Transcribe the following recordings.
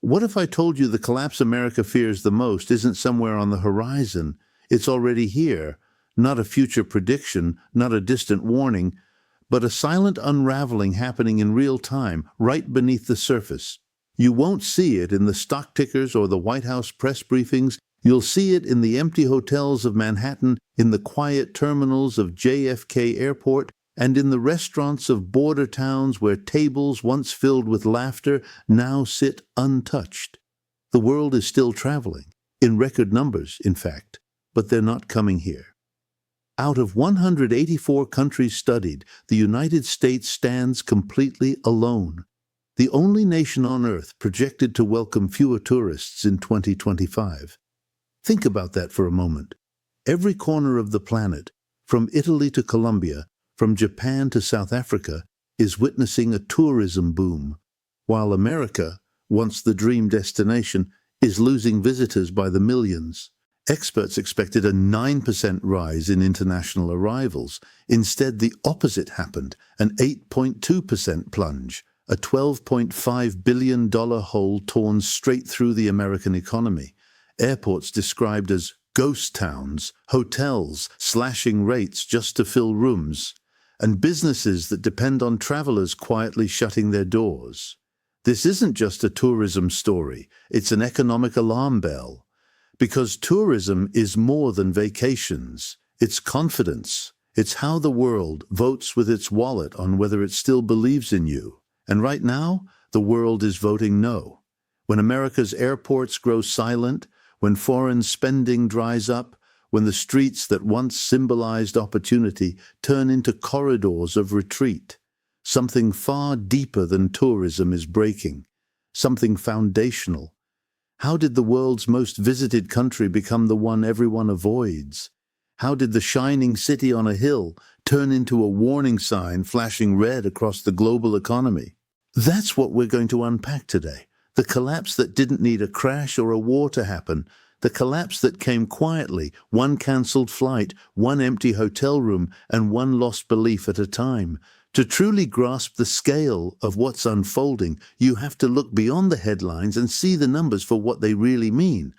What if I told you the collapse America fears the most isn't somewhere on the horizon? It's already here, not a future prediction, not a distant warning, but a silent unraveling happening in real time, right beneath the surface. You won't see it in the stock tickers or the White House press briefings. You'll see it in the empty hotels of Manhattan, in the quiet terminals of JFK Airport, and in the restaurants of border towns where tables once filled with laughter now sit untouched. The world is still traveling, in record numbers, in fact, but they're not coming here. Out of 184 countries studied, the United States stands completely alone. The only nation on Earth projected to welcome fewer tourists in 2025. Think about that for a moment. Every corner of the planet, from Italy to Colombia, from Japan to South Africa, is witnessing a tourism boom, while America, once the dream destination, is losing visitors by the millions. Experts expected a 9% rise in international arrivals. Instead, the opposite happened, an 8.2% plunge, a $12.5 billion hole torn straight through the American economy. Airports described as ghost towns, hotels slashing rates just to fill rooms, and businesses that depend on travelers quietly shutting their doors. This isn't just a tourism story, it's an economic alarm bell. Because tourism is more than vacations. It's confidence. It's how the world votes with its wallet on whether it still believes in you. And right now, the world is voting no. When America's airports grow silent, when foreign spending dries up, when the streets that once symbolized opportunity turn into corridors of retreat, something far deeper than tourism is breaking, something foundational. How did the world's most visited country become the one everyone avoids? How did the shining city on a hill turn into a warning sign flashing red across the global economy? That's what we're going to unpack today. The collapse that didn't need a crash or a war to happen. The collapse that came quietly, one cancelled flight, one empty hotel room, and one lost belief at a time. To truly grasp the scale of what's unfolding, you have to look beyond the headlines and see the numbers for what they really mean.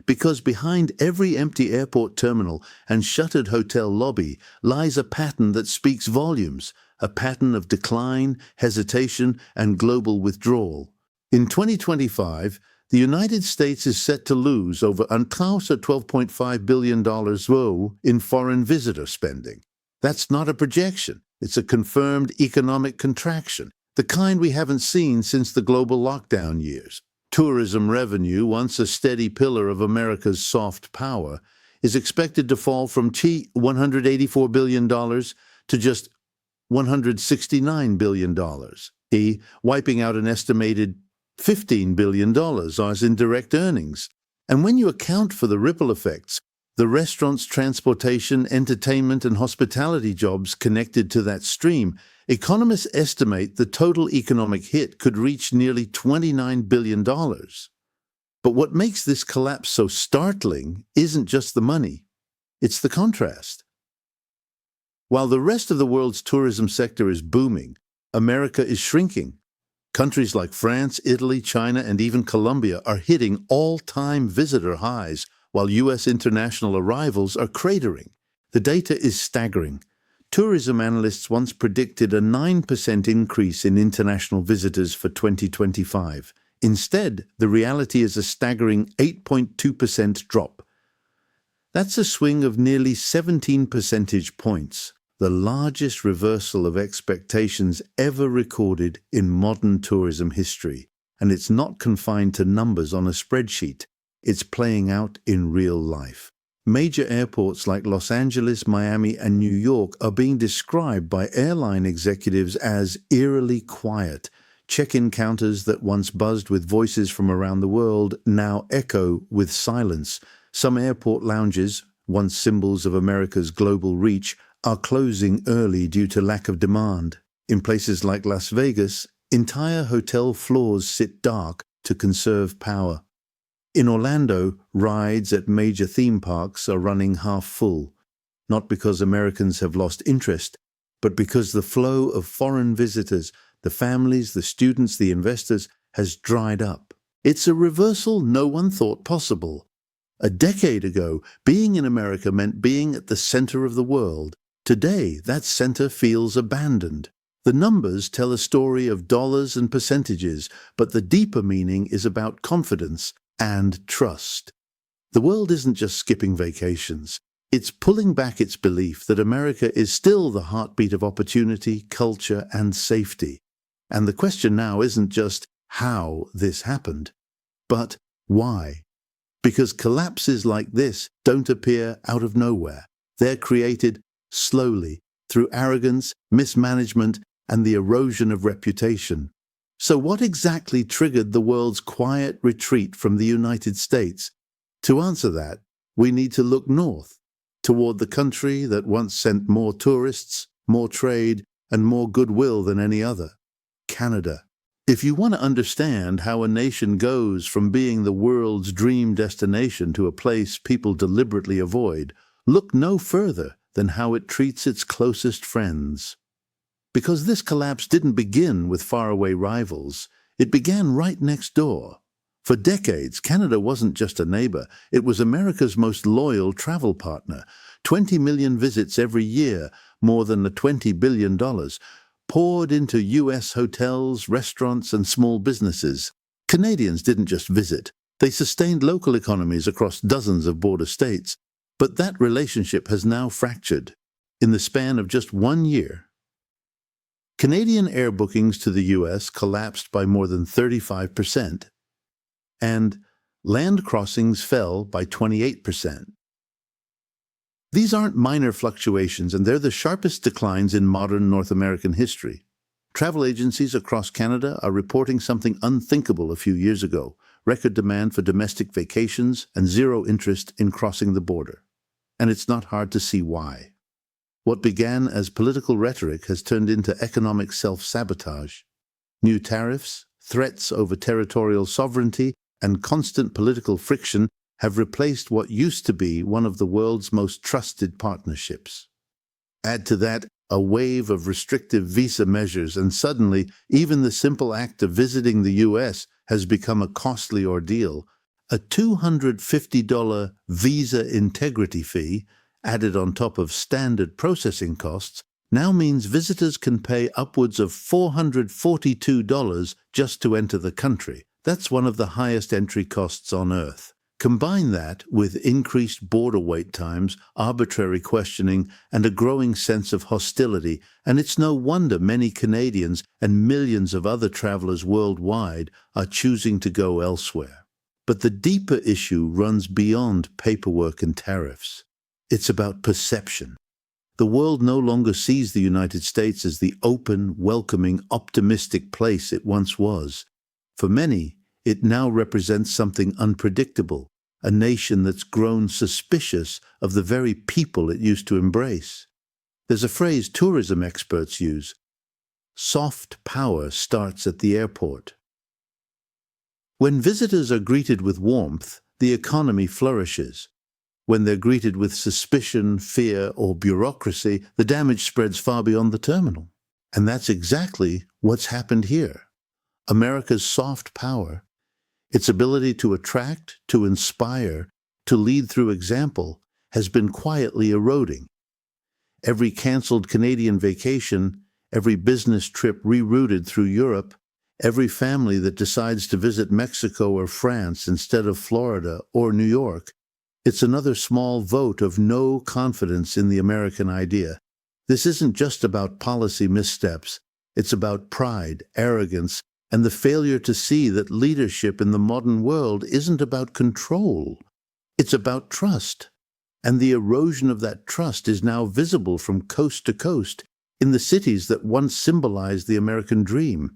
Because behind every empty airport terminal and shuttered hotel lobby lies a pattern that speaks volumes, a pattern of decline, hesitation, and global withdrawal. In 2025, the United States is set to lose over $12.5 billion in foreign visitor spending. That's not a projection. It's a confirmed economic contraction, the kind we haven't seen since the global lockdown years. Tourism revenue, once a steady pillar of America's soft power, is expected to fall from $184 billion to just $169 billion, wiping out an estimated $15 billion as in direct earnings. And when you account for the ripple effects, the restaurants, transportation, entertainment, and hospitality jobs connected to that stream, economists estimate the total economic hit could reach nearly $29 billion. But what makes this collapse so startling isn't just the money, it's the contrast. While the rest of the world's tourism sector is booming, America is shrinking. Countries like France, Italy, China, and even Colombia are hitting all-time visitor highs, while U.S. international arrivals are cratering. The data is staggering. Tourism analysts once predicted a 9% increase in international visitors for 2025. Instead, the reality is a staggering 8.2% drop. That's a swing of nearly 17 percentage points, the largest reversal of expectations ever recorded in modern tourism history. And it's not confined to numbers on a spreadsheet. It's playing out in real life. Major airports like Los Angeles, Miami, and New York are being described by airline executives as eerily quiet. Check-in counters that once buzzed with voices from around the world now echo with silence. Some airport lounges, once symbols of America's global reach, are closing early due to lack of demand. In places like Las Vegas, entire hotel floors sit dark to conserve power. In Orlando, rides at major theme parks are running half full, not because Americans have lost interest, but because the flow of foreign visitors, the families, the students, the investors, has dried up. It's a reversal no one thought possible. A decade ago, being in America meant being at the center of the world. Today, that center feels abandoned. The numbers tell a story of dollars and percentages, but the deeper meaning is about confidence and trust. The world isn't just skipping vacations. It's pulling back its belief that America is still the heartbeat of opportunity, culture, and safety. And the question now isn't just how this happened, but why. Because collapses like this don't appear out of nowhere. They're created slowly through arrogance, mismanagement, and the erosion of reputation. So what exactly triggered the world's quiet retreat from the United States? To answer that, we need to look north, toward the country that once sent more tourists, more trade, and more goodwill than any other, Canada. If you want to understand how a nation goes from being the world's dream destination to a place people deliberately avoid, look no further than how it treats its closest friends. Because this collapse didn't begin with faraway rivals, it began right next door. For decades, Canada wasn't just a neighbor, it was America's most loyal travel partner. 20 million visits every year, more than $20 billion, poured into U.S. hotels, restaurants, and small businesses. Canadians didn't just visit. They sustained local economies across dozens of border states. But that relationship has now fractured. In the span of just 1 year, Canadian air bookings to the U.S. collapsed by more than 35%, and land crossings fell by 28%. These aren't minor fluctuations, and they're the sharpest declines in modern North American history. Travel agencies across Canada are reporting something unthinkable a few years ago: record demand for domestic vacations and zero interest in crossing the border. And it's not hard to see why. What began as political rhetoric has turned into economic self-sabotage. New tariffs, threats over territorial sovereignty, and constant political friction have replaced what used to be one of the world's most trusted partnerships. Add to that a wave of restrictive visa measures, and suddenly even the simple act of visiting the U.S. has become a costly ordeal. A $250 visa integrity fee, added on top of standard processing costs, now means visitors can pay upwards of $442 just to enter the country. That's one of the highest entry costs on Earth. Combine that with increased border wait times, arbitrary questioning, and a growing sense of hostility, and it's no wonder many Canadians and millions of other travelers worldwide are choosing to go elsewhere. But the deeper issue runs beyond paperwork and tariffs. It's about perception. The world no longer sees the United States as the open, welcoming, optimistic place it once was. For many, it now represents something unpredictable, a nation that's grown suspicious of the very people it used to embrace. There's a phrase tourism experts use: soft power starts at the airport. When visitors are greeted with warmth, the economy flourishes. When they're greeted with suspicion, fear, or bureaucracy, the damage spreads far beyond the terminal. And that's exactly what's happened here. America's soft power, its ability to attract, to inspire, to lead through example, has been quietly eroding. Every canceled Canadian vacation, every business trip rerouted through Europe, every family that decides to visit Mexico or France instead of Florida or New York, it's another small vote of no confidence in the American idea. This isn't just about policy missteps. It's about pride, arrogance, and the failure to see that leadership in the modern world isn't about control. It's about trust. And the erosion of that trust is now visible from coast to coast in the cities that once symbolized the American dream.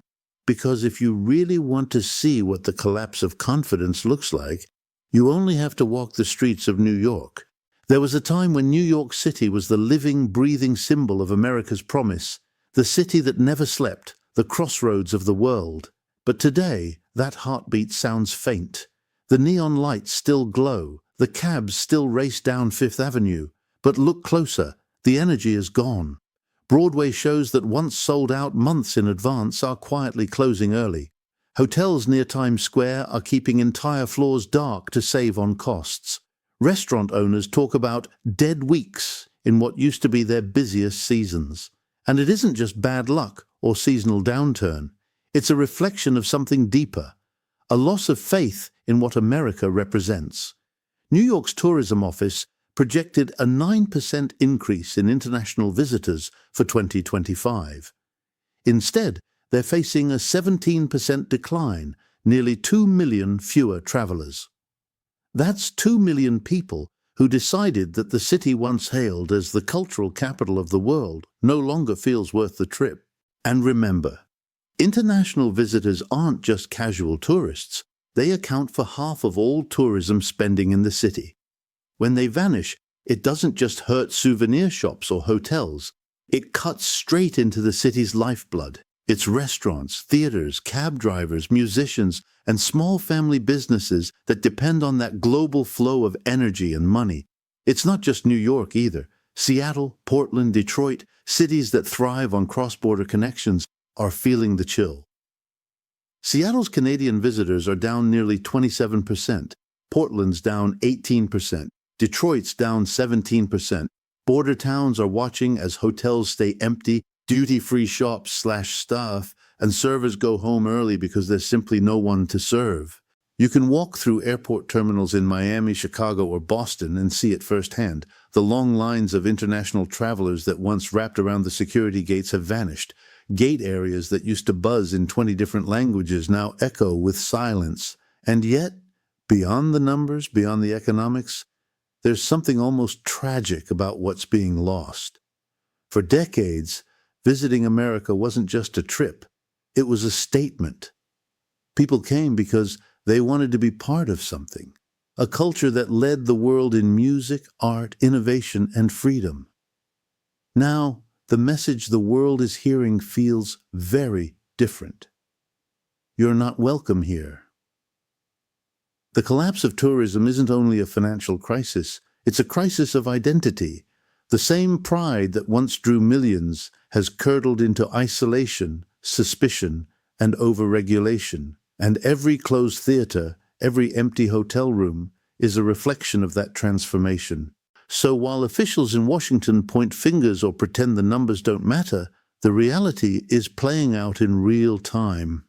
Because if you really want to see what the collapse of confidence looks like, you only have to walk the streets of New York. There was a time when New York City was the living, breathing symbol of America's promise, the city that never slept, the crossroads of the world. But today, that heartbeat sounds faint. The neon lights still glow, the cabs still race down Fifth Avenue. But look closer, the energy is gone. Broadway shows that once sold out months in advance are quietly closing early. Hotels near Times Square are keeping entire floors dark to save on costs. Restaurant owners talk about dead weeks in what used to be their busiest seasons. And it isn't just bad luck or seasonal downturn. It's a reflection of something deeper, a loss of faith in what America represents. New York's tourism office projected a 9% increase in international visitors for 2025. Instead, they're facing a 17% decline, nearly 2 million fewer travelers. That's 2 million people who decided that the city once hailed as the cultural capital of the world no longer feels worth the trip. And remember, international visitors aren't just casual tourists. They account for half of all tourism spending in the city. When they vanish, it doesn't just hurt souvenir shops or hotels. It cuts straight into the city's lifeblood. Its restaurants, theaters, cab drivers, musicians, and small family businesses that depend on that global flow of energy and money. It's not just New York either. Seattle, Portland, Detroit, cities that thrive on cross-border connections, are feeling the chill. Seattle's Canadian visitors are down nearly 27%. Portland's down 18%. Detroit's down 17%. Border towns are watching as hotels stay empty, duty-free shops slash staff, and servers go home early because there's simply no one to serve. You can walk through airport terminals in Miami, Chicago, or Boston and see it firsthand. The long lines of international travelers that once wrapped around the security gates have vanished. Gate areas that used to buzz in 20 different languages now echo with silence. And yet, beyond the numbers, beyond the economics, there's something almost tragic about what's being lost. For decades, visiting America wasn't just a trip. It was a statement. People came because they wanted to be part of something, a culture that led the world in music, art, innovation, and freedom. Now, the message the world is hearing feels very different. You're not welcome here. The collapse of tourism isn't only a financial crisis, it's a crisis of identity. The same pride that once drew millions has curdled into isolation, suspicion, and overregulation. And every closed theater, every empty hotel room is a reflection of that transformation. So while officials in Washington point fingers or pretend the numbers don't matter, the reality is playing out in real time.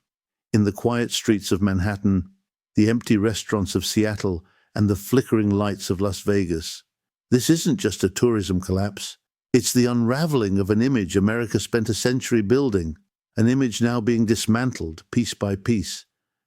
In the quiet streets of Manhattan, the empty restaurants of Seattle, and the flickering lights of Las Vegas. This isn't just a tourism collapse. It's the unraveling of an image America spent a century building, an image now being dismantled piece by piece.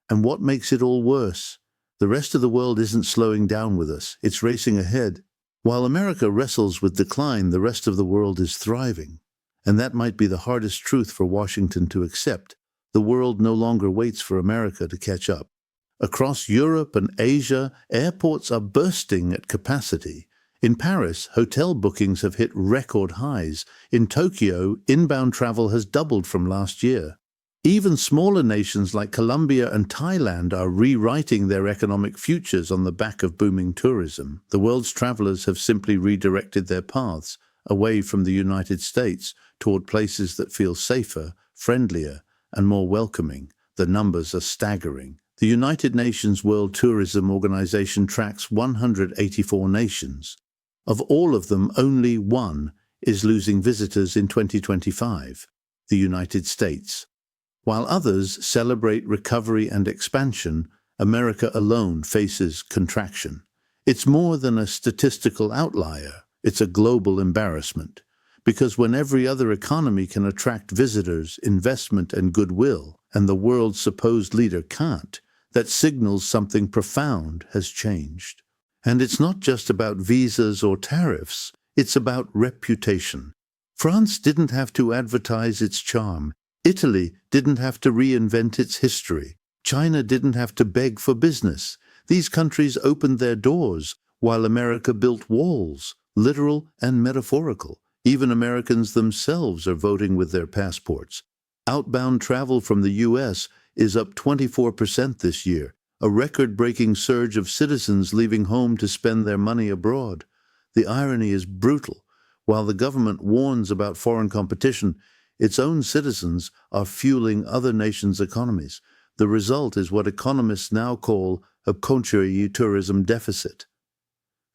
And what makes it all worse? The rest of the world isn't slowing down with us. It's racing ahead. While America wrestles with decline, the rest of the world is thriving. And that might be the hardest truth for Washington to accept. The world no longer waits for America to catch up. Across Europe and Asia, airports are bursting at capacity. In Paris, hotel bookings have hit record highs. In Tokyo, inbound travel has doubled from last year. Even smaller nations like Colombia and Thailand are rewriting their economic futures on the back of booming tourism. The world's travelers have simply redirected their paths away from the United States toward places that feel safer, friendlier, and more welcoming. The numbers are staggering. The United Nations World Tourism Organization tracks 184 nations. Of all of them, only one is losing visitors in 2025, the United States. While others celebrate recovery and expansion, America alone faces contraction. It's more than a statistical outlier, it's a global embarrassment. Because when every other economy can attract visitors, investment, and goodwill, and the world's supposed leader can't, that signals something profound has changed. And it's not just about visas or tariffs, it's about reputation. France didn't have to advertise its charm. Italy didn't have to reinvent its history. China didn't have to beg for business. These countries opened their doors while America built walls, literal and metaphorical. Even Americans themselves are voting with their passports. Outbound travel from the U.S. is up 24% this year, a record-breaking surge of citizens leaving home to spend their money abroad. The irony is brutal. While the government warns about foreign competition, its own citizens are fueling other nations' economies. The result is what economists now call a tourism deficit.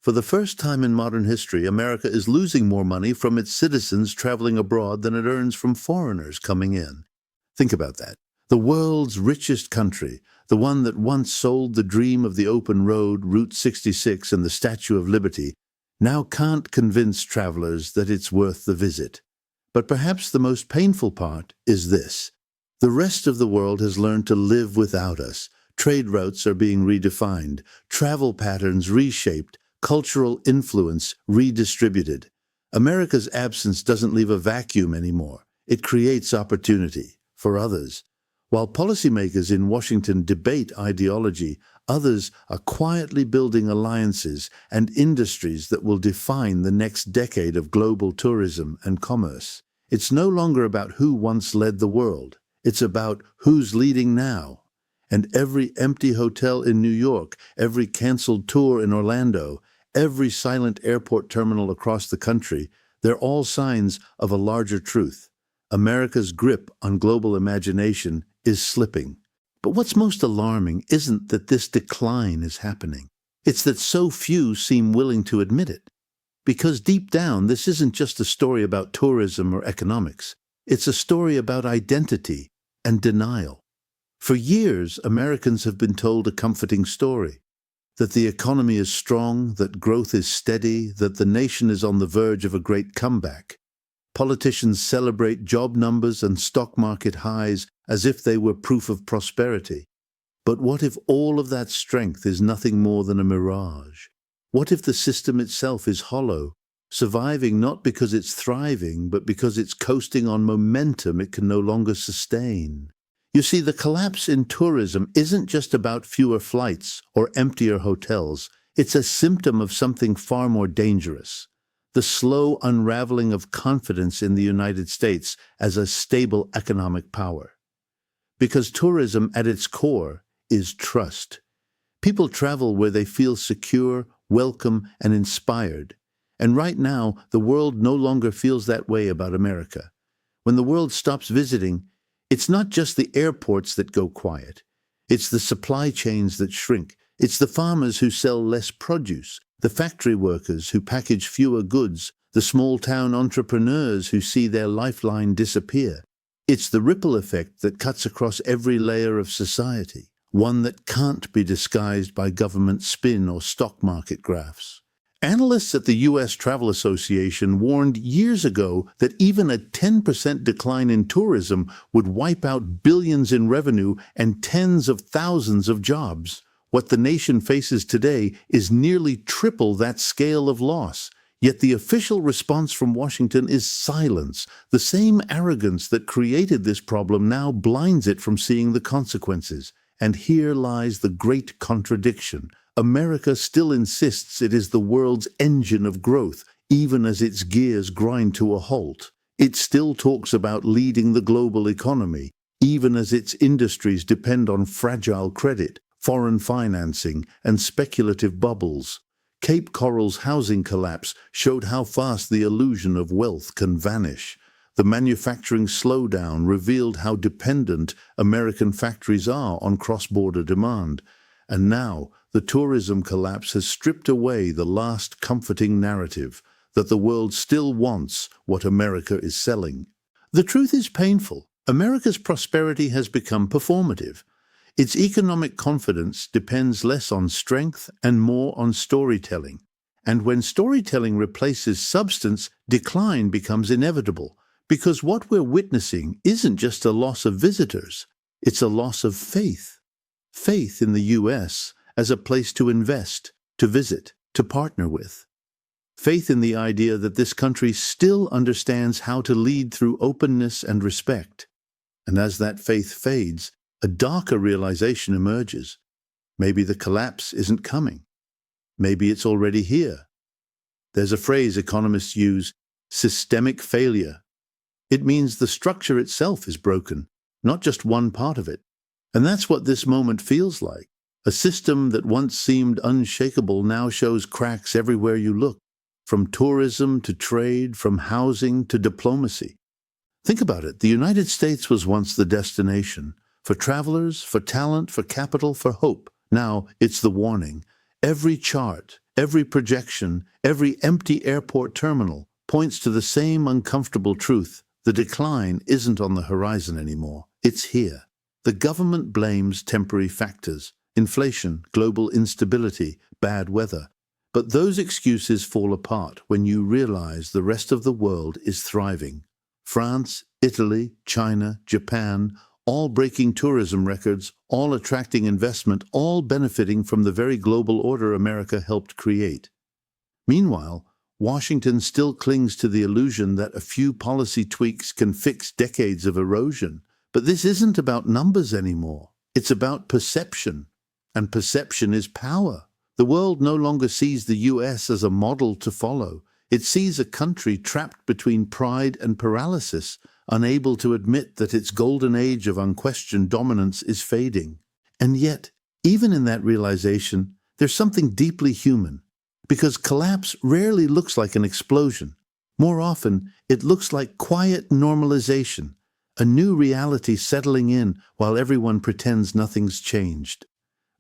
For the first time in modern history, America is losing more money from its citizens traveling abroad than it earns from foreigners coming in. Think about that. The world's richest country, the one that once sold the dream of the open road, Route 66, and the Statue of Liberty, now can't convince travelers that it's worth the visit. But perhaps the most painful part is this. The rest of the world has learned to live without us. Trade routes are being redefined, travel patterns reshaped, cultural influence redistributed. America's absence doesn't leave a vacuum anymore. It creates opportunity for others. While policymakers in Washington debate ideology, others are quietly building alliances and industries that will define the next decade of global tourism and commerce. It's no longer about who once led the world. It's about who's leading now. And every empty hotel in New York, every canceled tour in Orlando, every silent airport terminal across the country, they're all signs of a larger truth. America's grip on global imagination is slipping. But what's most alarming isn't that this decline is happening. It's that so few seem willing to admit it. Because deep down, this isn't just a story about tourism or economics. It's a story about identity and denial. For years, Americans have been told a comforting story. That the economy is strong, that growth is steady, that the nation is on the verge of a great comeback. Politicians celebrate job numbers and stock market highs as if they were proof of prosperity. But what if all of that strength is nothing more than a mirage? What if the system itself is hollow, surviving not because it's thriving, but because it's coasting on momentum it can no longer sustain? You see, the collapse in tourism isn't just about fewer flights or emptier hotels. It's a symptom of something far more dangerous. The slow unraveling of confidence in the United States as a stable economic power. Because tourism at its core is trust. People travel where they feel secure, welcome, and inspired. And right now, the world no longer feels that way about America. When the world stops visiting, it's not just the airports that go quiet. It's the supply chains that shrink. It's the farmers who sell less produce, the factory workers who package fewer goods, the small-town entrepreneurs who see their lifeline disappear. It's the ripple effect that cuts across every layer of society, one that can't be disguised by government spin or stock market graphs. Analysts at the U.S. Travel Association warned years ago that even a 10% decline in tourism would wipe out billions in revenue and tens of thousands of jobs. What the nation faces today is nearly triple that scale of loss. Yet the official response from Washington is silence. The same arrogance that created this problem now blinds it from seeing the consequences. And here lies the great contradiction. America still insists it is the world's engine of growth, even as its gears grind to a halt. It still talks about leading the global economy, even as its industries depend on fragile credit, foreign financing, and speculative bubbles. Cape Coral's housing collapse showed how fast the illusion of wealth can vanish. The manufacturing slowdown revealed how dependent American factories are on cross-border demand. And now, the tourism collapse has stripped away the last comforting narrative that the world still wants what America is selling. The truth is painful. America's prosperity has become performative. Its economic confidence depends less on strength and more on storytelling. And when storytelling replaces substance, decline becomes inevitable. Because what we're witnessing isn't just a loss of visitors, it's a loss of faith. Faith in the U.S. as a place to invest, to visit, to partner with. Faith in the idea that this country still understands how to lead through openness and respect. And as that faith fades, a darker realization emerges. Maybe the collapse isn't coming. Maybe it's already here. There's a phrase economists use, systemic failure. It means the structure itself is broken, not just one part of it. And that's what this moment feels like. A system that once seemed unshakable now shows cracks everywhere you look, from tourism to trade, from housing to diplomacy. Think about it. The United States was once the destination. For travelers, for talent, for capital, for hope. Now it's the warning. Every chart, every projection, every empty airport terminal points to the same uncomfortable truth. The decline isn't on the horizon anymore. It's here. The government blames temporary factors, inflation, global instability, bad weather. But those excuses fall apart when you realize the rest of the world is thriving. France, Italy, China, Japan, all breaking tourism records, all attracting investment, all benefiting from the very global order America helped create. Meanwhile, Washington still clings to the illusion that a few policy tweaks can fix decades of erosion. But this isn't about numbers anymore. It's about perception. And perception is power. The world no longer sees the US as a model to follow. It sees a country trapped between pride and paralysis, unable to admit that its golden age of unquestioned dominance is fading. And yet, even in that realization, there's something deeply human. Because collapse rarely looks like an explosion. More often, it looks like quiet normalization, a new reality settling in while everyone pretends nothing's changed.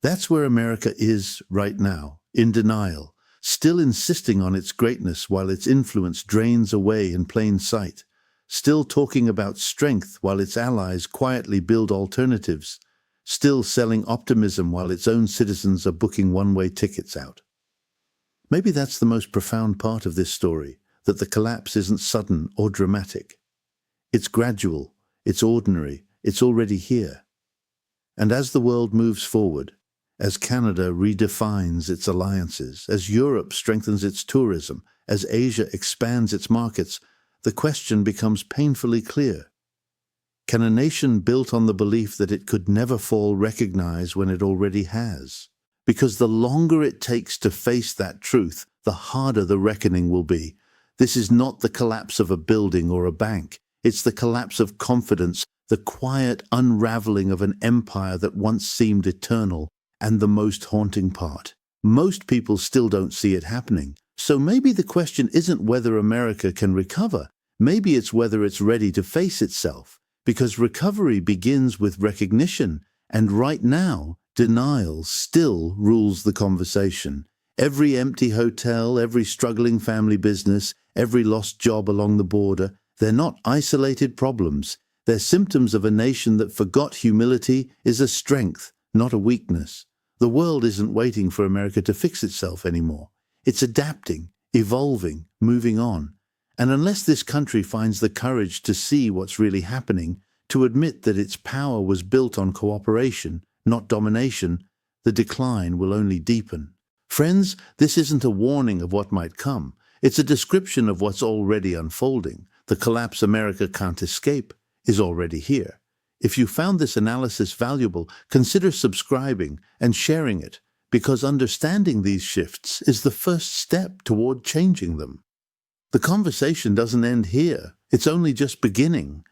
That's where America is right now, in denial, still insisting on its greatness while its influence drains away in plain sight, still talking about strength while its allies quietly build alternatives, still selling optimism while its own citizens are booking one-way tickets out. Maybe that's the most profound part of this story, that the collapse isn't sudden or dramatic. It's gradual, it's ordinary, it's already here. And as the world moves forward, as Canada redefines its alliances, as Europe strengthens its tourism, as Asia expands its markets, the question becomes painfully clear. Can a nation built on the belief that it could never fall recognize when it already has? Because the longer it takes to face that truth, the harder the reckoning will be. This is not the collapse of a building or a bank. It's the collapse of confidence, the quiet unraveling of an empire that once seemed eternal. And the most haunting part, most people still don't see it happening. So maybe the question isn't whether America can recover. Maybe it's whether it's ready to face itself. Because recovery begins with recognition. And right now, denial still rules the conversation. Every empty hotel, every struggling family business, every lost job along the border, they're not isolated problems. They're symptoms of a nation that forgot humility is a strength, not a weakness. The world isn't waiting for America to fix itself anymore. It's adapting, evolving, moving on. And unless this country finds the courage to see what's really happening, to admit that its power was built on cooperation, not domination, the decline will only deepen. Friends, this isn't a warning of what might come. It's a description of what's already unfolding. The collapse America can't escape is already here. If you found this analysis valuable, consider subscribing and sharing it, because understanding these shifts is the first step toward changing them. The conversation doesn't end here. It's only just beginning.